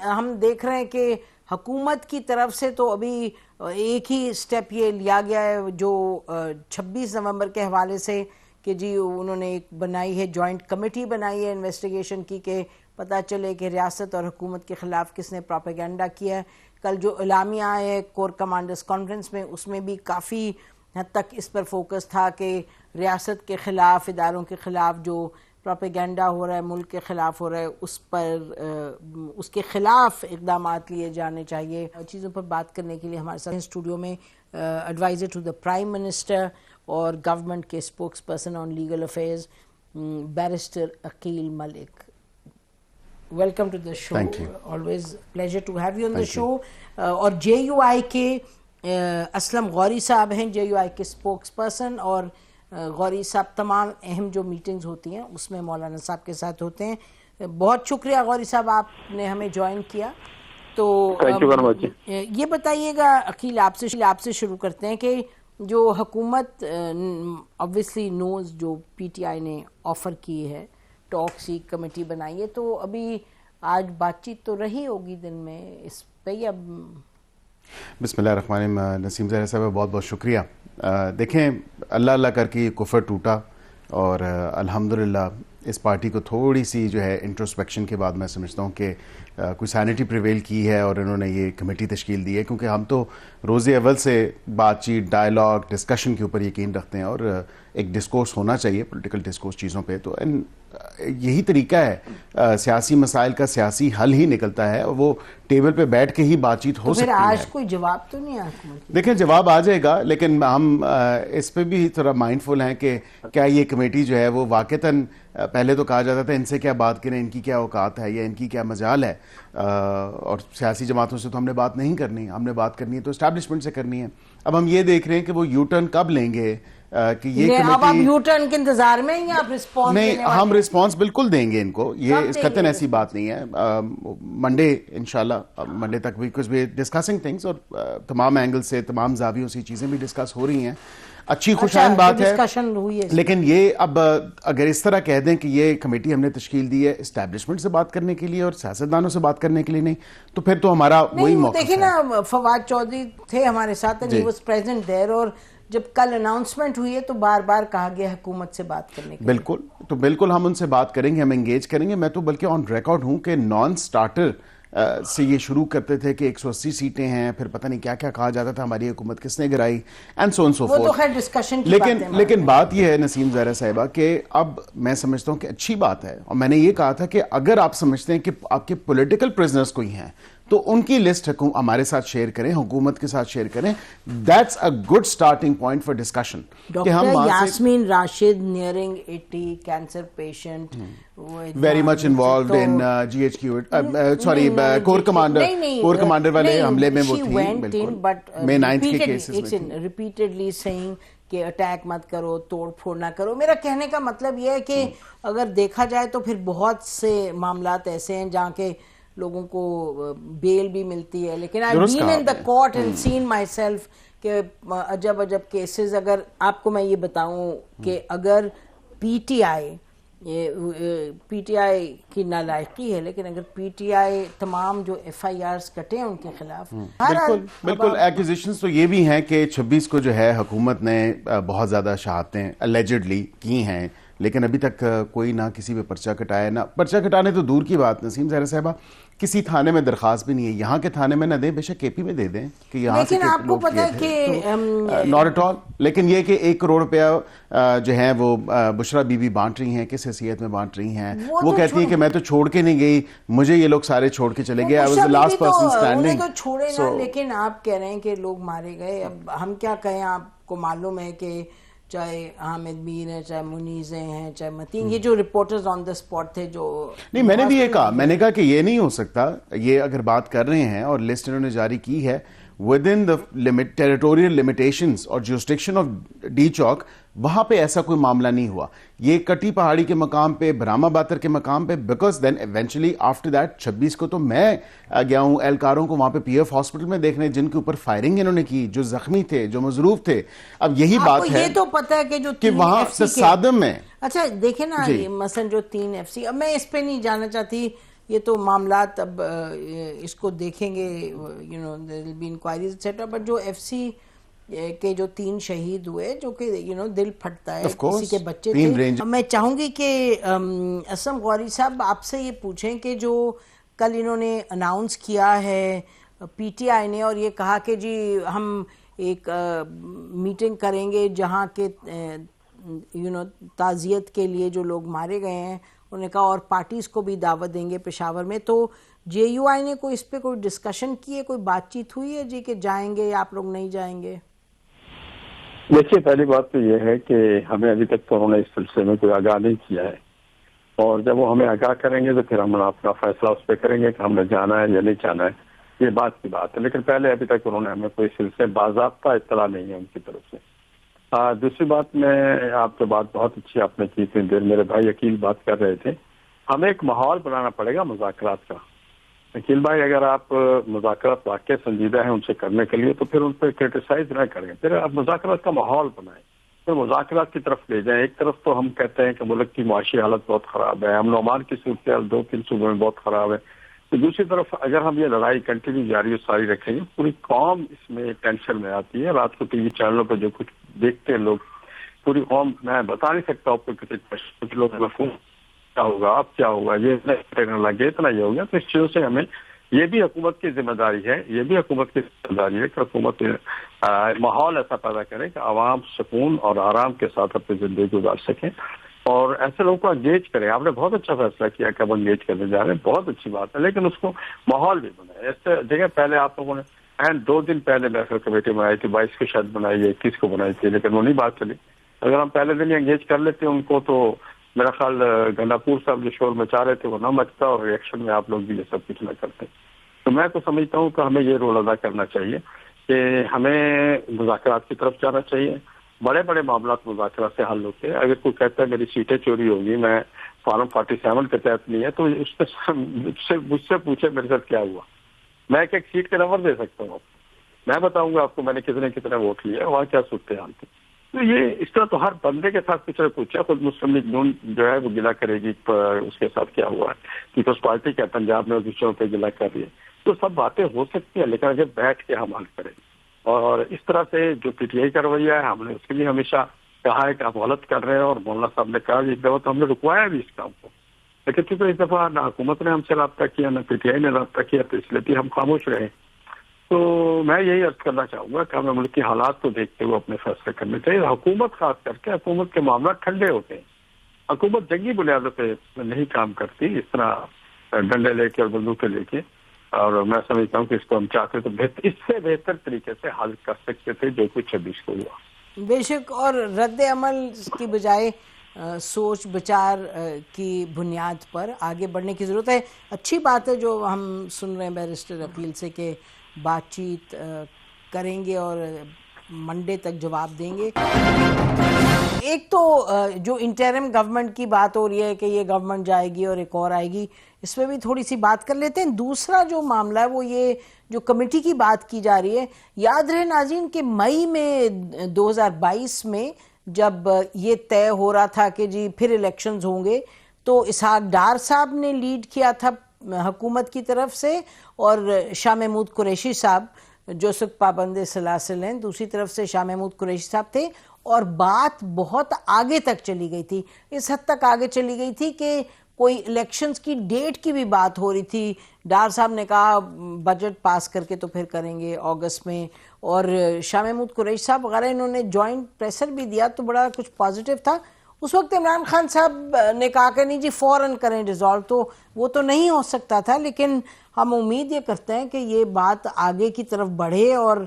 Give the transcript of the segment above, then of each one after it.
ہم دیکھ رہے ہیں کہ حکومت کی طرف سے تو ابھی ایک ہی سٹیپ یہ لیا گیا ہے جو 26 نومبر کے حوالے سے کہ جی انہوں نے ایک بنائی ہے جوائنٹ کمیٹی بنائی ہے انویسٹیگیشن کی کہ پتہ چلے کہ ریاست اور حکومت کے خلاف کس نے پروپیگنڈا کیا ہے. کل جو اعلامیہ آئے کور کمانڈرز کانفرنس میں اس میں بھی کافی حد تک اس پر فوکس تھا کہ ریاست کے خلاف اداروں کے خلاف جو پروپیگنڈا ہو رہا ہے ملک کے خلاف ہو رہا ہے اس پر اس کے خلاف اقدامات لیے جانے چاہیے. چیزوں پر بات کرنے کے لیے ہمارے ساتھ اسٹوڈیو میں adviser to the prime minister اور گورنمنٹ کے spokesperson on legal affairs barrister Aqeel Malik. Welcome to the show. Always pleasure to have you on the show. اور جے یو آئی کے اسلم غوری صاحب ہیں, جے یو آئی کے اسپوکس پرسن, اور غوری صاحب تمام اہم جو میٹنگز ہوتی ہیں اس میں مولانا صاحب کے ساتھ ہوتے ہیں. بہت شکریہ غوری صاحب آپ نے ہمیں جوائن کیا. تو یہ بتائیے گا عقیل, آپ سے شروع کرتے ہیں کہ جو حکومت obviously نوز جو پی ٹی آئی نے آفر کی ہے ٹاکس کی کمیٹی بنائی ہے, تو ابھی آج بات چیت تو رہی ہوگی دن میں اس پہ. اب بسم اللہ الرحمن الرحیم. نسیم زہرا صاحب بہت بہت شکریہ. دیکھیں اللہ اللہ کر کے کفر ٹوٹا اور الحمدللہ اس پارٹی کو تھوڑی سی جو ہے انٹروسپیکشن کے بعد میں سمجھتا ہوں کہ کوئی سینٹی پریویل کی ہے اور انہوں نے یہ کمیٹی تشکیل دی ہے, کیونکہ ہم تو روز اول سے بات چیت ڈائلاگ ڈسکشن کے اوپر یقین رکھتے ہیں اور ایک ڈسکورس ہونا چاہیے, پولیٹیکل ڈسکورس چیزوں پہ. تو یہی طریقہ ہے, سیاسی مسائل کا سیاسی حل ہی نکلتا ہے اور وہ ٹیبل پہ بیٹھ کے ہی بات چیت ہو سکتی ہے. آج کوئی جواب تو نہیں آیا؟ دیکھیں جواب آ جائے گا, لیکن ہم اس پہ بھی تھوڑا مائنڈفل ہیں کہ کیا یہ کمیٹی جو ہے وہ واقعتاً پہلے تو کہا جاتا تھا ان سے کیا بات کریں, ان کی کیا اوقات ہے یا ان کی کیا مجال ہے, اور سیاسی جماعتوں سے تو ہم نے بات نہیں کرنی, ہم نے بات کرنی ہے تو اسٹیبلشمنٹ سے کرنی ہے. اب ہم یہ دیکھ رہے ہیں کہ وہ یو ٹرن کب لیں گے کہ یہ کمیٹی. اب آپ یو ٹرن کے انتظار میں ہیں یا آپ رسپانس؟ نہیں, ہم رسپانس بالکل دیں گے ان کو, یہ اس قطن ایسی بات نہیں ہے. منڈے انشاءاللہ منڈے تک بھی کچھ بھی ڈسکسنگ تھنگس اور تمام اینگل سے تمام زاویوں سے چیزیں بھی ڈسکس ہو رہی ہیں. اچھی خوشائن بات ہے, لیکن یہ اب اگر اس طرح کہہ دیں کہ یہ کمیٹی ہم نے تشکیل دی ہے اسٹیبلشمنٹ سے بات کرنے کے لیے اور سیاستدانوں سے بات کرنے کے لیے نہیں, تو پھر تو ہمارا وہی موقف ہے. دیکھیں نا فواد چودھری تھے ہمارے ساتھ, he was present there, اور جب کل اناؤنسمنٹ ہوئی ہے تو بار بار کہا گیا حکومت سے بات کرنے کے لیے. بالکل, تو بالکل ہم ان سے بات کریں گے, ہم انگیج کریں گے. میں تو بلکہ آن ریکارڈ ہوں کہ نان سٹارٹر سے یہ شروع کرتے تھے کہ 180 سیٹیں ہیں, پھر پتہ نہیں کیا کیا کہا جاتا تھا, ہماری حکومت کس نے گرائی, and so and so forth. وہ تو خیر ڈسکشن کی بات ہے. لیکن بات یہ ہے نسیم زہرا صاحبہ کہ اب میں سمجھتا ہوں کہ اچھی بات ہے, اور میں نے یہ کہا تھا کہ اگر آپ سمجھتے ہیں کہ آپ کے پولیٹیکل پرزنرز کوئی ہیں تو ان کی لسٹ ہمارے ساتھ شیئر کریں, حکومت کے ساتھ شیئر کریں. That's a good starting point for discussion. Doctor Yasmin Rashid nursing 80 cancer patient, very much involved in G H Q, sorry corps commander والے حملے میں وہ تھی. بالکل مئی 9 کے کیسز میں ریپیٹڈلی سیئنگ کہ اٹیک مت کرو, توڑ پھوڑ نہ کرو. میرا کہنے کا مطلب یہ ہے کہ اگر دیکھا جائے تو پھر بہت سے معاملات ایسے ہیں جہاں کے لوگوں کو بیل بھی ملتی ہے, لیکن I've been in the court and seen myself کہ عجب عجب کیسز. اگر آپ کو میں یہ بتاؤں کہ اگر پی ٹی آئی کی نالائقی ہے, لیکن اگر پی ٹی آئی تمام جو ایف آئی آرز کٹے ہیں ان کے خلاف, بالکل ایکوزیشنز تو یہ بھی ہیں کہ 26 کو جو ہے حکومت نے بہت زیادہ شہادتیں allegedly کی ہیں, لیکن ابھی تک کوئی نہ کسی پہ پرچہ کٹایا, نہ پرچہ کٹانے تو دور کی بات. نسیم زہرا صاحبہ کسی تھانے میں درخواست بھی نہیں ہے, یہاں کے تھانے میں نہ دیں, بے شک کے پی میں دے دیں کہ یہاں سے لیکن آپ کو پتہ ہے کہ ناٹ ایٹ آل. لیکن یہ کہ 1 کروڑ روپیہ جو ہے وہ بشرا بی بی بانٹ رہی ہیں, کس حیثیت میں بانٹ رہی ہیں, وہ کہتی ہیں کہ میں تو چھوڑ کے نہیں گئی, مجھے یہ لوگ سارے چھوڑ کے چلے گئے, I was the last person standing. تو چھوڑے نا, لیکن آپ کہہ رہے ہیں کہ لوگ مارے گئے. اب ہم کیا کہیں, آپ کو معلوم ہے کہ چاہے حامد میر ہیں, چاہے منیزیں ہیں, چاہے متین, یہ جو رپورٹرز آن دا اسپاٹ تھے جو نہیں, میں نے بھی یہ کہا, میں نے کہا کہ یہ نہیں ہو سکتا. یہ اگر بات کر رہے ہیں اور لسٹ انہوں نے جاری کی ہے within the territorial limitations اور jurisdiction of ڈی چوک, وہاں پہ ایسا کوئی معاملہ نہیں ہوا. یہ کٹی پہاڑی کے مقام پہ, برہما باتر کے مقام پہ, because then eventually after that 26 کو تو میں گیا ہوں اہلکاروں کو وہاں پہ پی ایف ہاسپٹل میں دیکھنے, جن کے اوپر فائرنگ انہوں نے کی, جو زخمی تھے, جو مضروب تھے. اب یہی بات ہے یہ تو پتہ ہے کہ جو کہ وہاں تصادم میں, اچھا دیکھیں نا مثلا جو 3 FC, اب میں اس پہ نہیں جانا چاہتی یہ تو معاملات اب اس کو دیکھیں گے, you know there will be inquiries et cetera, but جو ایف سی کے جو 3 شہید ہوئے, جو کہ یو نو دل پھٹتا ہے, کسی کے بچے تھے. میں چاہوں گی کہ اسلم غوری صاحب آپ سے یہ پوچھیں کہ جو کل انہوں نے اناؤنس کیا ہے پی ٹی آئی نے, اور یہ کہا کہ جی ہم ایک میٹنگ کریں گے جہاں کے یو نو تعزیت کے لیے جو لوگ مارے گئے ہیں, انہوں نے کہا اور پارٹیز کو بھی دعوت دیں گے پشاور میں, تو جے یو آئی نے کوئی اس پہ کوئی ڈسکشن کی ہے, کوئی بات چیت ہوئی ہے جی کہ جائیں گے یا آپ لوگ نہیں جائیں گے؟ دیکھیے, پہلی بات تو یہ ہے کہ ہمیں ابھی تک تو انہوں نے اس سلسلے میں کوئی آگاہ نہیں کیا ہے, اور جب وہ ہمیں آگاہ کریں گے تو پھر ہم اپنا فیصلہ اس پہ کریں گے کہ ہم نے جانا ہے یا نہیں جانا ہے, یہ بات کی بات ہے. لیکن پہلے ابھی تک انہوں نے ہمیں کوئی سلسلے باضابطہ اطلاع نہیں ہے ان کی طرف سے. دوسری بات, میں آپ سے بات بہت اچھی آپ نے کی, اتنی دیر میرے بھائی عقیل بات کر رہے تھے, ہمیں ایک ماحول بنانا پڑے گا مذاکرات کا. عقیل بھائی, اگر آپ مذاکرات واقع سنجیدہ ہیں ان سے کرنے کے لیے تو پھر ان پہ کرٹیسائز نہ کریں, پھر آپ مذاکرات کا ماحول بنائیں, پھر مذاکرات کی طرف لے جائیں. ایک طرف تو ہم کہتے ہیں کہ ملک کی معاشی حالت بہت خراب ہے, امن و امان کی صورتحال 2-3 صوبوں میں بہت خراب ہے, تو دوسری طرف اگر ہم یہ لڑائی کنٹینیو جاری و ساری رکھیں گے, پوری قوم اس میں ٹینشن میں آتی ہے. رات کو ٹی وی چینلوں پہ جو کچھ دیکھتے ہیں لوگ, پوری قوم, میں بتا نہیں سکتا آپ کو کچھ لوگ مفہوم کیا ہوگا, اب کیا ہوگا, یہ اتنا ٹرین لگے, اتنا یہ ہو گیا. تو اس چیزوں سے ہمیں, یہ بھی حکومت کی ذمہ داری ہے, یہ بھی حکومت کی ذمہ داری ہے کہ حکومت ماحول ایسا پیدا کرے کہ عوام سکون اور آرام کے ساتھ اپنی زندگی گزار سکیں, اور ایسے لوگوں کو انگیج کریں. آپ نے بہت اچھا فیصلہ کیا کہ اب انگیج کرنے جا رہے ہیں, بہت اچھی بات ہے, لیکن اس کو ماحول بھی بنائے. ایسے جگہ پہلے آپ لوگوں نے 2 دن پہلے محفل کمیٹی بنائی تھی, 22 کو شاید بنائی ہے, 21 کو بنائی تھی, لیکن وہ نہیں بات چلی. اگر ہم پہلے دن ہی انگیج کر لیتے ان کو تو میرا خیال گنڈاپور صاحب جو شور مچا رہے تھے وہ نہ مچتا, اور ریئیکشن میں آپ لوگ بھی یہ سب کچھ نہ کرتے. تو میں تو سمجھتا ہوں کہ ہمیں یہ رول ادا کرنا چاہیے کہ ہمیں مذاکرات کی طرف جانا چاہیے. بڑے بڑے معاملات مذاکرات سے حل ہوتے ہیں. اگر کوئی کہتا ہے میری سیٹیں چوری ہوگی, میں فارم 47 کے تحت نہیں ہے, تو مجھ سے پوچھے میرے ساتھ کیا ہوا. میں ایک سیٹ کے نمبر دے سکتا ہوں, میں بتاؤں گا آپ کو میں نے کتنے ووٹ لیے, وہاں کیا صورتحال تھی. تو یہ اس طرح تو ہر بندے کے ساتھ کچھ پوچھا. خود مسلم لیگ نون جو ہے وہ گلا کرے گی اس کے ساتھ کیا ہوا ہے, پیپلز پارٹی کا پنجاب میں دوسروں پہ گلا کر رہی ہے. تو سب باتیں ہو سکتی ہیں, لیکن اگر بیٹھ کے ہم حل کریں. اور اس طرح سے جو پی ٹی آئی کا رویہ ہے, ہم نے اس کے لیے ہمیشہ کہا ہے کہ آپ غلط کر رہے ہیں, اور مولانا صاحب نے کہا ایک دفعہ تو ہم نے رکوایا بھی اس کام کو, لیکن چونکہ اس دفعہ نہ حکومت نے ہم سے رابطہ کیا, نہ پی ٹی آئی نے رابطہ کیا, تو اس لیے بھی ہم خاموش رہے. تو میں یہی عرض کرنا چاہوں گا کہ ہمیں ملک کی حالات کو دیکھتے ہوئے اپنے فیصلے کرنے چاہیے. حکومت خاص کر کے, حکومت کے معاملات ٹھنڈے ہوتے ہیں. حکومت جنگی بنیادوں پہ نہیں کام کرتی, اس طرح ڈنڈے لے کے اور بندوقیں لے کے. اور میں سمجھتا ہوں کہ اس کو ہم چاہتے تو اس سے بہتر طریقے سے حل کر سکتے تھے جو کچھ 26 کو ہوا. بے شک, اور رد عمل کی بجائے سوچ بچار کی بنیاد پر آگے بڑھنے کی ضرورت ہے. اچھی بات ہے جو ہم سن رہے ہیں بیرسٹر عقیل سے کہ بات چیت کریں گے اور منڈے تک جواب دیں گے. ایک تو جو انٹرم گورنمنٹ کی بات ہو رہی ہے کہ یہ گورنمنٹ جائے گی اور ایک اور آئے گی, اس پہ بھی تھوڑی سی بات کر لیتے ہیں. دوسرا جو معاملہ ہے وہ یہ جو کمیٹی کی بات کی جا رہی ہے. یاد رہے ناظرین کہ مئی میں 2022 میں جب یہ طے ہو رہا تھا کہ جی پھر الیکشنز ہوں گے, تو اسحاق ڈار صاحب نے لیڈ کیا تھا حکومت کی طرف سے, اور شاہ محمود قریشی صاحب جو سکھ پابند سلاسل ہیں دوسری طرف سے شاہ محمود قریشی صاحب تھے, اور بات بہت آگے تک چلی گئی تھی. اس حد تک آگے چلی گئی تھی کہ کوئی الیکشنز کی ڈیٹ کی بھی بات ہو رہی تھی. ڈار صاحب نے کہا بجٹ پاس کر کے تو پھر کریں گے اگست میں, اور شاہ محمود قریشی صاحب وغیرہ انہوں نے جوائنٹ پریسر بھی دیا, تو بڑا کچھ پازیٹیو تھا. اس وقت عمران خان صاحب نے کہا کہ نہیں جی فوراً کریں ڈیزالو, تو وہ تو نہیں ہو سکتا تھا, لیکن ہم امید یہ کرتے ہیں کہ یہ بات آگے کی طرف بڑھے اور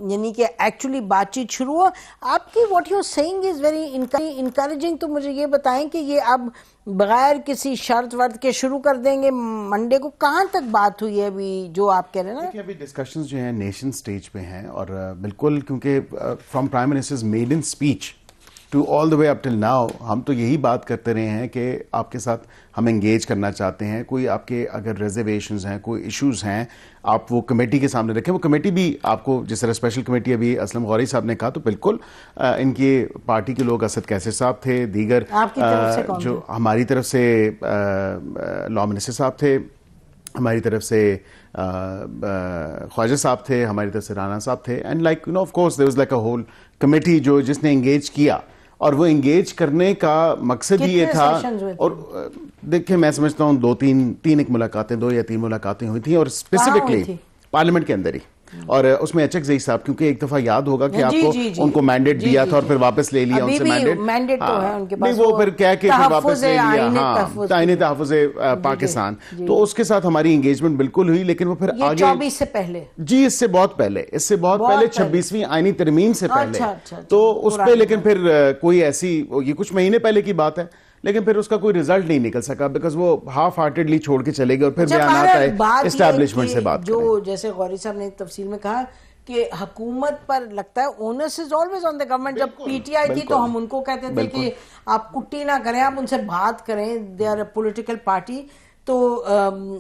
یعنی کہ ایکچولی بات چیت شروع ہو. آپ کی what you seeing is very encouraging. تو مجھے یہ بتائیں کہ یہ اب بغیر کسی شرط ورط کے شروع کر دیں گے منڈے کو, کہاں تک بات ہوئی ہے ابھی جو آپ کہہ رہے ہیں نا؟ ابھی ڈسکشنز جو ہیں نیشن سٹیج پہ ہیں, اور بالکل کیونکہ from prime ministers maiden speech to all the way up till now ہم تو یہی بات کرتے رہے ہیں کہ آپ کے ساتھ ہم انگیج کرنا چاہتے ہیں. کوئی آپ کے اگر ریزرویشنز ہیں, کوئی ایشوز ہیں, آپ وہ کمیٹی کے سامنے رکھیں. وہ کمیٹی بھی آپ کو جس طرح اسپیشل کمیٹی ابھی اسلم غوری صاحب نے کہا تو بالکل ان کی پارٹی کے لوگ اسد کیسر صاحب تھے, دیگر جو ہماری طرف سے لا منسٹر صاحب تھے, ہماری طرف سے خواجہ صاحب تھے, ہماری طرف سے رانا صاحب تھے, and like you know of course there was like a whole committee جس نے انگیج کیا. اور وہ انگیج کرنے کا مقصد ہی یہ تھا. اور دیکھیں میں سمجھتا ہوں 2-3 ملاقاتیں 2 یا 3 ملاقاتیں ہوئی تھیں, اور اسپیسیفکلی پارلیمنٹ کے اندر ہی. اور اس میں اچک زئی صاحب, کیونکہ ایک دفعہ یاد ہوگا کہ آپ کو ان کو مینڈیٹ دیا تھا اور پھر واپس لے لیا ان سے مینڈیٹ. نہیں وہ پھر کہہ کے پھر واپس لے لیا, ہاں تعین تحفظ پاکستان. تو اس کے ساتھ ہماری انگیجمنٹ بالکل ہوئی, لیکن وہ پھر آگے 24 سے پہلے, جی اس سے بہت پہلے 26ویں آئینی ترمیم سے پہلے. تو اس پہ لیکن پھر کوئی ایسی, یہ کچھ مہینے پہلے کی بات ہے, لیکن پھر اس کا کوئی ریزلٹ نہیں نکل سکا بیکاز وہ ہاف ہارٹیڈلی چھوڑ کے چلے گئے. اور پھر بیانات آئے اسٹیبلشمنٹ سے بات جو جیسے غوری صاحب نے تفصیل میں کہا کہ حکومت پر لگتا ہے onus is always on the government. جب پی ٹی آئی تھی تو ہم ان کو کہتے تھے کہ آپ کٹی نہ کریں, آپ ان سے بات کریں, they are a political party. تو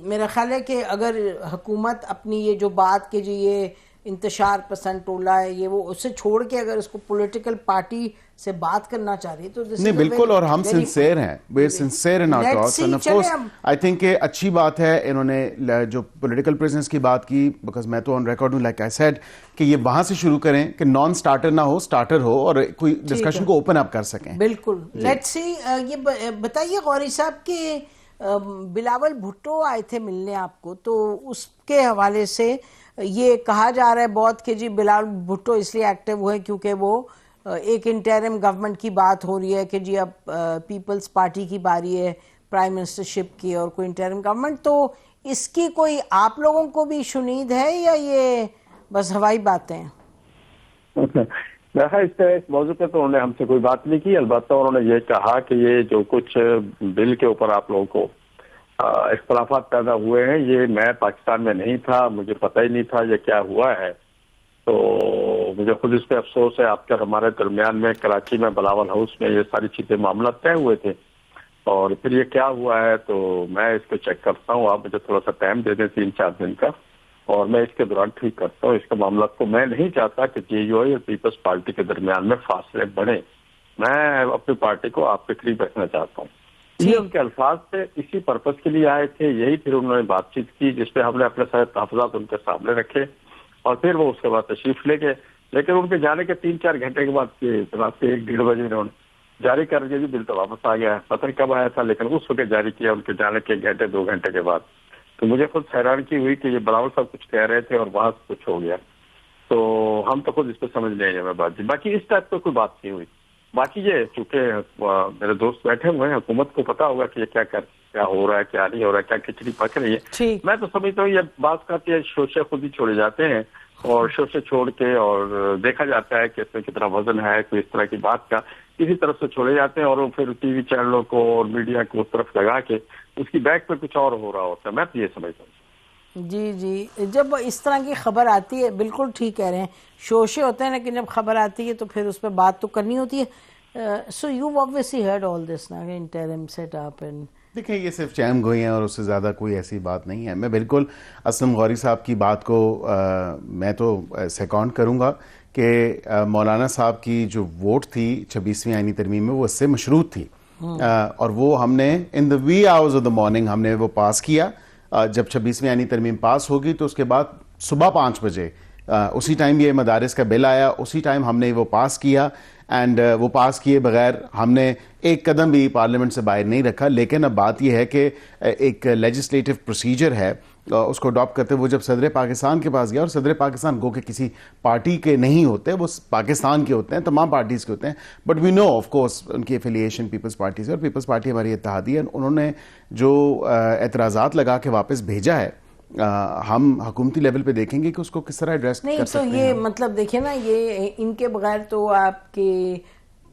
میرا خیال ہے کہ اگر حکومت اپنی یہ جو بات کہ جی یہ انتشار پسند ٹولہ ہے یہ وہ اسے چھوڑ کے اگر اس کو پولیٹیکل پارٹی سے بات کرنا چاہ رہی ہے تو نہیں بالکل. اور ہم سنسیئر ہیں, we are sincere in our talks, and of course I think کہ اچھی بات ہے انہوں نے جو پولیٹیکل پریزنس کی بات کی, بیکاز میں تو آن ریکارڈ ہوں لائک آئی سیڈ کہ یہ وہاں سے شروع کریں کہ نان سٹارٹر نہ ہو, سٹارٹر ہو, اور کوئی ڈسکشن کو اوپن اپ کر سکیں. بالکل. Let's see. یہ بتائیے غوری صاحب کہ بلاول بھٹو آئے تھے ملنے آپ کو, تو اس کے حوالے سے یہ کہا جا رہا ہے بہت کہ جی بلاول بھٹو اس لیے ایکٹیو ہوئے کیونکہ وہ ایک انٹرم گورنمنٹ کی بات ہو رہی ہے کہ جی اب پیپلز پارٹی کی باری ہے پرائم منسٹرشپ کی اور کوئی انٹرم گورنمنٹ. تو اس کی کوئی آپ لوگوں کو بھی شنید ہے یا یہ بس ہوائی باتیں ہیں؟ اس موضوع پہ تو انہوں نے ہم سے کوئی بات نہیں کی, البتہ انہوں نے یہ کہا کہ یہ جو کچھ بل کے اوپر آپ لوگوں کو اختلافات پیدا ہوئے ہیں یہ میں پاکستان میں نہیں تھا, مجھے پتہ ہی نہیں تھا یہ کیا ہوا ہے. تو مجھے خود اس پہ افسوس ہے. آپ کے ہمارے درمیان میں کراچی میں بلاول ہاؤس میں یہ ساری چیزیں معاملات طے ہوئے تھے, اور پھر یہ کیا ہوا ہے تو میں اس کو چیک کرتا ہوں. آپ مجھے تھوڑا سا ٹائم دے دیں 3-4 دن کا, اور میں اس کے دوران ٹھیک کرتا ہوں اس کے معاملات کو. میں نہیں چاہتا کہ جے یو آئی اور پیپلز پارٹی کے درمیان میں فاصلے بڑھیں. میں اپنی پارٹی کو آپ کے قریب رکھنا چاہتا ہوں. یہ ان کے الفاظ سے اسی پرپز کے لیے آئے تھے, یہی پھر انہوں نے بات چیت کی جس پہ ہم نے اپنے سارے تحفظات ان کے سامنے رکھے, اور پھر وہ اس کے بعد تشریف لے گئے. لیکن ان کے جانے کے 3-4 گھنٹے کے بعد رات کے 1-1:30 بجے انہوں نے جاری کر دیا. بل تو واپس آ گیا ہے, پتہ نہیں کب آیا تھا لیکن اس وقت جاری کیا ان کے جانے کے 1-2 گھنٹے کے بعد. تو مجھے خود حیرانگی ہوئی کہ یہ بلاول صاحب کچھ کہہ رہے تھے اور وہاں کچھ ہو گیا. تو ہم تو خود اس پہ سمجھ لیں گے میں بات جی. باقی اس ٹائپ پہ کوئی بات نہیں ہوئی. باقی یہ چونکہ میرے دوست بیٹھے ہوئے ہیں, حکومت کو پتا ہوگا کہ یہ کیا ہو رہا ہے, کیا نہیں ہو رہا ہے, کیا کھچڑی پک رہی ہے. میں تو سمجھتا ہوں یہ بات کرتے ہیں شوشے خود ہی چھوڑے جاتے ہیں, اور شوشے چھوڑ کے اور دیکھا جاتا ہے کہ اس میں کتنا وزن ہے, کوئی اس طرح کی بات کا کسی طرف سے چھوڑے جاتے ہیں, اور پھر ٹی وی چینلوں کو اور میڈیا کو اس طرف لگا کے اس کی بیک پہ کچھ اور ہو رہا ہوتا ہے. میں تو یہ سمجھتا ہوں. جی جب اس طرح کی خبر آتی ہے, بالکل ٹھیک کہہ رہے ہیں, شوشے ہوتے ہیں لیکن جب خبر آتی ہے تو پھر اس پہ بات تو کرنی ہوتی ہے. So you've obviously heard all this now, interim set up and دیکھیں یہ صرف چیم گوئی ہیں اور اس سے زیادہ کوئی ایسی بات نہیں ہے. میں بالکل اسلم غوری صاحب کی بات کو میں تو سیکانڈ کروں گا کہ مولانا صاحب کی جو ووٹ تھی 26ویں آئینی ترمیم میں وہ اس سے مشروط تھی, اور وہ ہم نے ان دا وی آورز آف دا مارننگ ہم نے وہ پاس کیا. جب 26ویں آئینی ترمیم پاس ہوگی تو اس کے بعد صبح 5 بجے اسی ٹائم یہ مدارس کا بل آیا, اسی ٹائم ہم نے وہ پاس کیا. اینڈ وہ پاس کیے بغیر ہم نے ایک قدم بھی پارلیمنٹ سے باہر نہیں رکھا. لیکن اب بات یہ ہے کہ ایک لیجسلیٹو پروسیجر ہے, اس کو اڈاپٹ کرتے وہ جب صدر پاکستان کے پاس گیا, اور صدر پاکستان گو کہ کسی پارٹی کے نہیں ہوتے, وہ پاکستان کے ہوتے ہیں, تمام پارٹیز کے ہوتے ہیں, but we know of course ان کی ایفیلیشن پیپلز پارٹی سے, اور پیپلز پارٹی ہماری اتحادی ہے. انہوں نے جو اعتراضات لگا کے واپس بھیجا ہے, ہم حکومتی لیول پہ دیکھیں گے کہ اس کو کس طرح ایڈریس کر سکتے ہیں. نہیں تو یہ مطلب دیکھیں نا, یہ ان کے بغیر تو آپ کے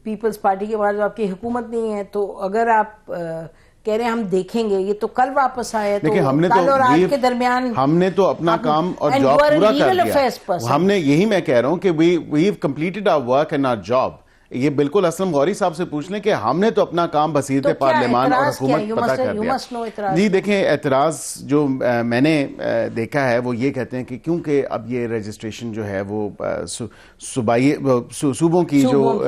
پیپلز پارٹی کے بغیر تو آپ کی حکومت نہیں ہے. تو اگر آپ کہہ رہے ہیں ہم دیکھیں گے, یہ تو کل واپس آئے, تو کل اور آج کے درمیان ہم نے تو اپنا کام اور جاب پورا کر لیا. ہم نے یہی میں کہہ رہا ہوں کہ we have completed our work and our job, یہ بالکل اسلم غوری صاحب سے پوچھ لیں کہ ہم نے تو اپنا کام بصیرت پارلیمان اور حکومت پتہ کر دیا. جی دیکھیں اعتراض جو میں نے دیکھا ہے وہ یہ کہتے ہیں کہ کیونکہ اب یہ رجسٹریشن جو ہے وہ صوبوں کی جو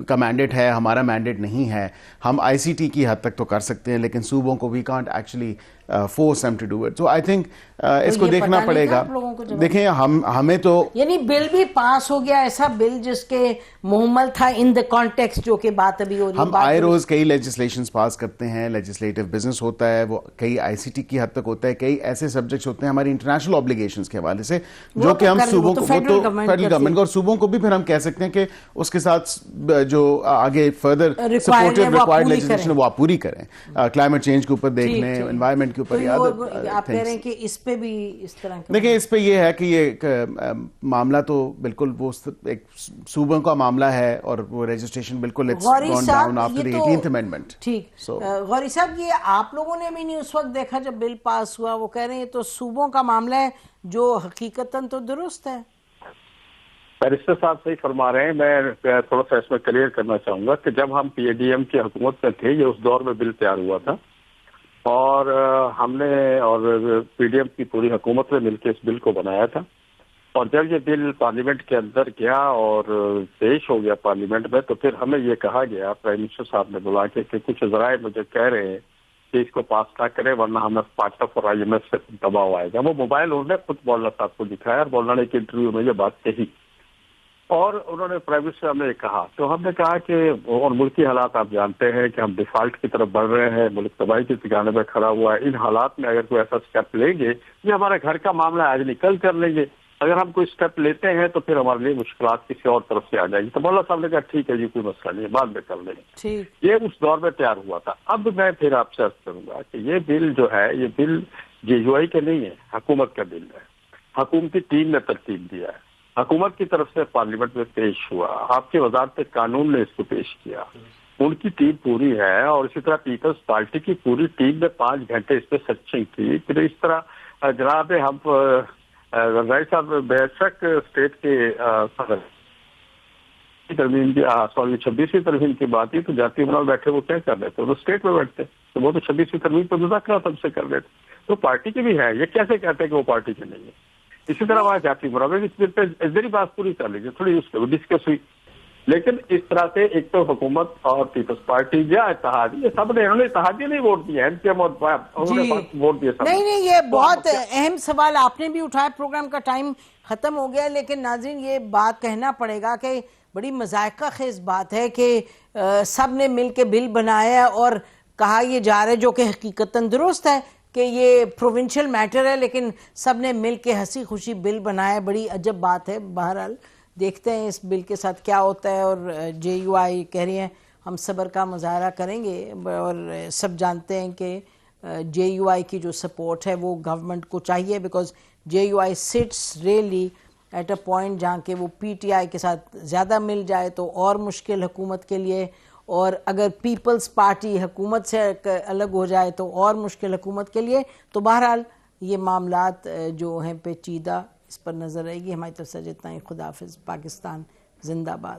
کا مینڈیٹ ہے, ہمارا مینڈیٹ نہیں ہے. ہم آئی سی ٹی کی حد تک تو کر سکتے ہیں لیکن صوبوں کو we can't actually force them to do it. So I think اس کو دیکھنا پڑے گا. دیکھیں ہمیں تو یعنی بل بھی پاس ہو گیا, ایسا بل جس کے محمل تھا ان دا کانٹیکسٹ جو کہ بات ابھی ہو رہی ہے. ہم آئے روز کئی لیجسلیشنز پاس کرتے ہیں, لیجسلیٹو بزنس ہوتا ہے, وہ کئی آئی سی ٹی کی حد تک ہوتا ہے, کئی ایسے سبجیکٹس ہوتے ہیں ہماری انٹرنیشنل اوبلیگیشنز کے حوالے سے جو کہ ہم صوبوں کو, وہ تو فیڈرل گورنمنٹ اور صوبوں کو بھی پھر ہم کہہ سکتے ہیں کہ اس کے ساتھ جو آگے فردر سپورٹیو ریکوائرڈ لیجسلیشن وہ آپ پوری کریں. کلائمیٹ چینج کے اوپر دیکھ لیں, انوائرمنٹ کے اوپر. آپ کہہ رہے ہیں کہ اس پہ بھی اس طرح دیکھیں, اس پہ یہ ہے کہ یہ معاملہ تو بالکل وہ ایک صوبوں کا معاملہ ہے اور وہ رجسٹریشن بالکل ٹھیک. غوری صاحب یہ آپ لوگوں نے بھی نہیں اس وقت دیکھا جب بل پاس ہوا, وہ کہہ رہے ہیں تو صوبوں کا معاملہ ہے جو حقیقتاً تو درست ہے. بیرسٹر صاحب صحیح فرما رہے ہیں. میں تھوڑا سا اس میں کلیئر کرنا چاہوں گا کہ جب ہم پی اے ڈی ایم کی حکومت میں تھے, یہ اس دور میں بل تیار ہوا تھا اور ہم نے اور پی ڈی ایم کی پوری حکومت میں مل کے اس بل کو بنایا تھا. اور جب یہ بل پارلیمنٹ کے اندر گیا اور پیش ہو گیا پارلیمنٹ میں, تو پھر ہمیں یہ کہا گیا پرائم منسٹر صاحب نے بلا کے کہ کچھ ذرائع مجھے کہہ رہے ہیں کہ اس کو پاس نہ کریں ورنہ ہمیں پارٹ آف اور آئی ایم ایف سے دباؤ آئے گا. وہ موبائل انہوں نے خود مولانا صاحب کو دکھایا اور مولانا نے ایک انٹرویو میں یہ بات کہی اور انہوں نے پرائم منسٹر صاحب نے کہا. تو ہم نے کہا کہ اور ملکی حالات آپ جانتے ہیں کہ ہم ڈیفالٹ کی طرف بڑھ رہے ہیں, ملک تباہی کے ٹھکانے پہ کھڑا ہوا ہے. ان حالات میں اگر کوئی ایسا اسٹیپ لیں گے, یہ ہمارے گھر کا معاملہ آج نکل کر لیں گے, اگر ہم کوئی اسٹیپ لیتے ہیں تو پھر ہمارے لیے مشکلات کسی اور طرف سے آ جائیں گی. تو مولانا صاحب نے کہا ٹھیک ہے جی, کوئی مسئلہ نہیں ہے, بعد میں کر لیں گے. یہ اس دور میں تیار ہوا تھا. اب میں پھر آپ سے عرض کروں گا کہ یہ بل جو ہے, یہ بل جے یو آئی کا نہیں ہے, حکومت کا بل ہے. حکومتی ٹیم نے ترتیب دیا ہے, حکومت کی طرف سے پارلیمنٹ میں پیش ہوا, آپ کی وزارت قانون نے اس کو پیش کیا, ان کی ٹیم پوری ہے. اور اسی طرح پیپلز پارٹی کی پوری ٹیم نے 5 گھنٹے اس پہ سرچنگ کی. پھر اس طرح جناب ہم رضائی صاحب بے شک اسٹیٹ کے ترمیم کی 26ویں ترمیم کی بات ہے, تو جاتی عمرہ بیٹھے وہ کیا کر رہے تھے, وہ اسٹیٹ میں بیٹھتے, تو وہ تو 26ویں ترمیم پہ مذاکرات ہم سے کر رہے تھے. تو پارٹی کی بھی ہے, یہ کیسے کہتے ہیں کہ وہ پارٹی کی نہیں ہے. اسی طرح وہاں جاتی عمرہ میں اس پہ ذری بات پوری کر لیجیے, تھوڑی اس پہ ڈسکس ہوئی. لیکن اس طرح سے ایک تو حکومت اور پیپلز پارٹی یا اتحادی, یہ سب نے, انہوں نے اتحادی نہیں ووٹ دیا, ووٹ دیا. نہیں, یہ بہت اہم سوال آپ نے بھی اٹھایا. پروگرام کا ٹائم ختم ہو گیا, لیکن ناظرین یہ بات کہنا پڑے گا کہ بڑی مذائقہ خیز بات ہے کہ سب نے مل کے بل بنایا اور کہا یہ جا رہا ہے, جو کہ حقیقتاً درست ہے کہ یہ پروونشل میٹر ہے, لیکن سب نے مل کے ہنسی خوشی بل بنایا. بڑی عجب بات ہے. بہرحال دیکھتے ہیں اس بل کے ساتھ کیا ہوتا ہے. اور جے یو آئی کہہ رہی ہیں ہم صبر کا مظاہرہ کریں گے, اور سب جانتے ہیں کہ جے یو آئی کی جو سپورٹ ہے وہ گورنمنٹ کو چاہیے, because J U I it's really at a point جہاں کہ وہ پی ٹی آئی کے ساتھ زیادہ مل جائے تو اور مشکل حکومت کے لیے, اور اگر پیپلز پارٹی حکومت سے الگ ہو جائے تو اور مشکل حکومت کے لیے. تو بہرحال یہ معاملات جو ہیں پیچیدہ, اس پر نظر رہے گی. ہماری طرف سے جتنا ہی. خدا حافظ. پاکستان زندہ باد.